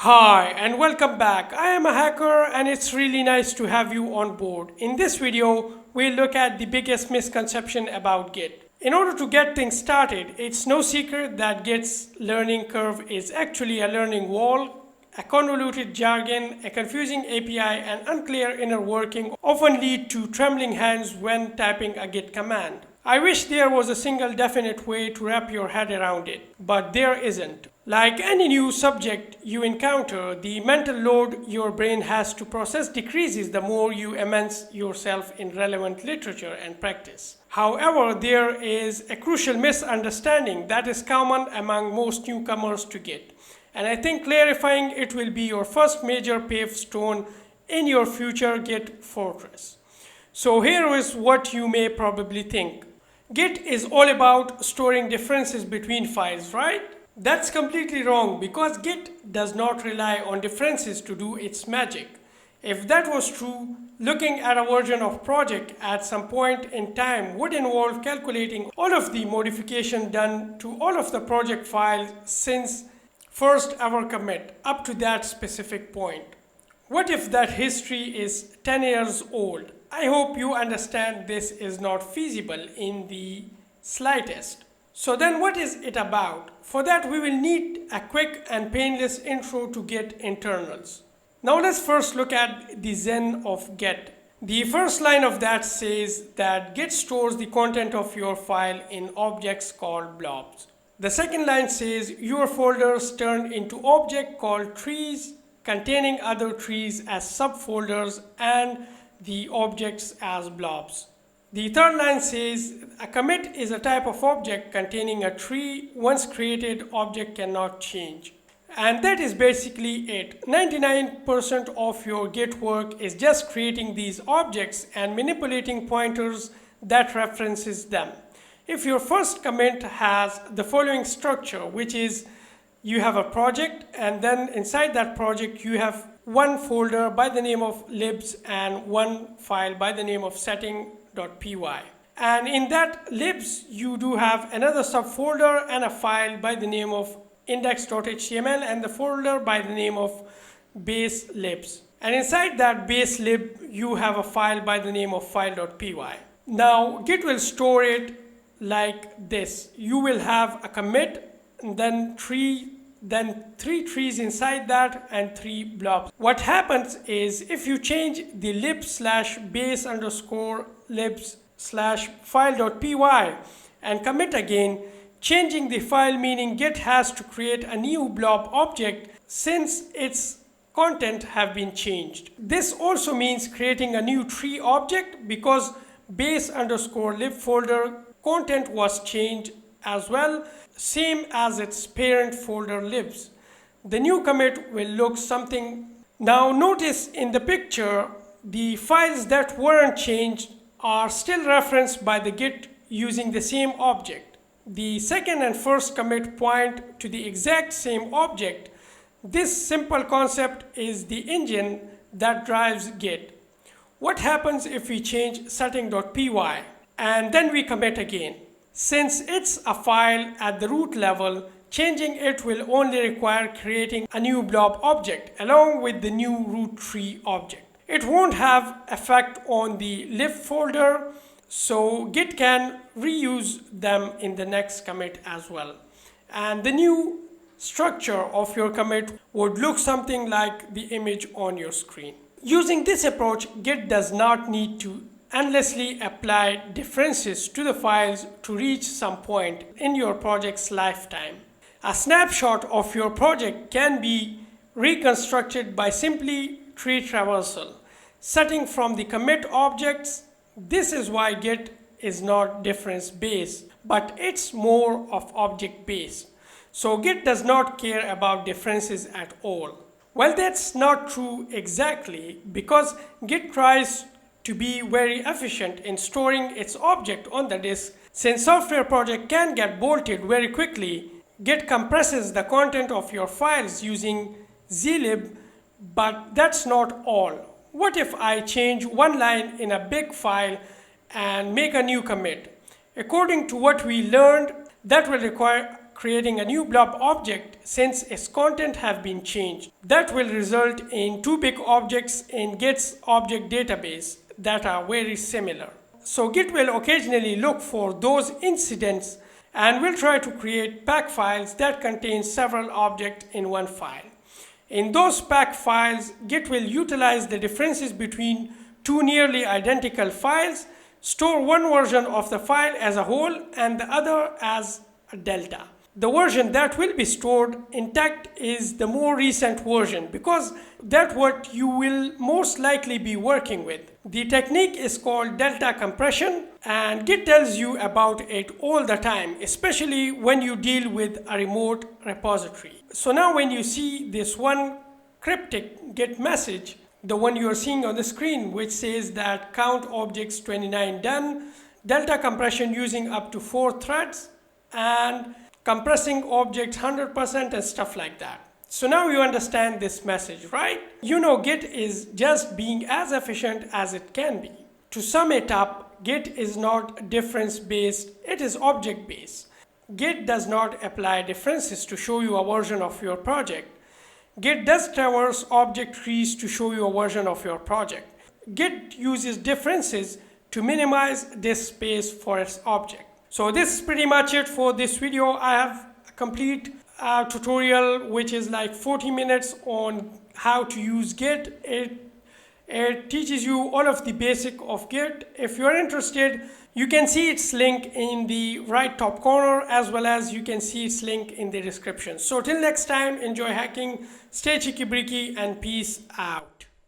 Hi and welcome back. I am a hacker and it's really nice to have you on board. In this video, we'll look at the biggest misconception about Git. In order to get things started, it's no secret that Git's learning curve is actually a learning wall. A convoluted jargon, a confusing API, and unclear inner working often lead to trembling hands when typing a Git command. I wish there was a single definite way to wrap your head around it, but there isn't. Like any new subject you encounter, the mental load your brain has to process decreases the more you immerse yourself in relevant literature and practice. However, there is a crucial misunderstanding that is common among most newcomers to Git, and I think clarifying it will be your first major paved stone in your future Git fortress. So here is what you may probably think. Git is all about storing differences between files, right? That's completely wrong because Git does not rely on differences to do its magic. If that was true, looking at a version of project at some point in time would involve calculating all of the modification done to all of the project files since first ever commit up to that specific point. What if that history is 10 years old? I hope you understand this is not feasible in the slightest. So then what is it about? For that we will need a quick and painless intro to Git internals. Now let's first look at the Zen of Git. The first line of that says that Git stores the content of your file in objects called blobs. The second line says your folders turn into objects called trees containing other trees as subfolders and the objects as blobs. The third line says a commit is a type of object containing a tree. Once created, object cannot change. And that is basically it. 99% of your Git work is just creating these objects and manipulating pointers that references them. If your first commit has the following structure, which is you have a project and then inside that project you have one folder by the name of libs and one file by the name of setting.py. And in that libs, you do have another subfolder and a file by the name of index.html and the folder by the name of base libs. And inside that base lib, you have a file by the name of file.py. Now, Git will store it like this. You will have a commit, and then three trees inside that and three blobs. What happens is if you change the lib/base underscore libs/file.py and commit again, changing the file meaning Git has to create a new blob object since its content have been changed. This also means creating a new tree object because base underscore lib folder content was changed as well, same as its parent folder libs. The new commit will look something. Now notice in the picture, the files that weren't changed are still referenced by the Git using the same object. The second and first commit point to the exact same object. This simple concept is the engine that drives Git. What happens if we change setting.py and then we commit again? Since it's a file at the root level, changing it will only require creating a new blob object along with the new root tree object. It won't have effect on the lib folder, so Git can reuse them in the next commit as well. And the new structure of your commit would look something like the image on your screen. Using this approach, Git does not need to endlessly apply differences to the files to reach some point in your project's lifetime. A snapshot of your project can be reconstructed by simply tree traversal, setting from the commit objects. This is why Git is not difference based, but it's more of object based. So Git does not care about differences at all. Well, that's not true exactly because Git tries to be very efficient in storing its object on the disk. Since software project can get bolted very quickly, Git compresses the content of your files using zlib, but that's not all. What if I change one line in a big file and make a new commit? According to what we learned, that will require creating a new blob object since its content have been changed. That will result in two big objects in Git's object database that are very similar. So Git will occasionally look for those incidents and will try to create pack files that contain several objects in one file. In those pack files, Git will utilize the differences between two nearly identical files, store one version of the file as a whole and the other as a delta. The version that will be stored intact is the more recent version because that's what you will most likely be working with. The technique is called delta compression and Git tells you about it all the time, especially when you deal with a remote repository. So now when you see this one cryptic Git message, the one you are seeing on the screen which says that count objects 29 done, delta compression using up to 4 threads and compressing objects 100% and stuff like that. So now you understand this message, right? You know Git is just being as efficient as it can be. To sum it up, Git is not difference based, it is object based. Git does not apply differences to show you a version of your project. Git does traverse object trees to show you a version of your project. Git uses differences to minimize disk space for its object. So this is pretty much it for this video. I have a complete tutorial which is like 40 minutes on how to use Git. It teaches you all of the basic of Git. If you're interested, you can see its link in the right top corner as well as you can see its link in the description. So till next time, enjoy hacking, stay cheeky breaky and peace out.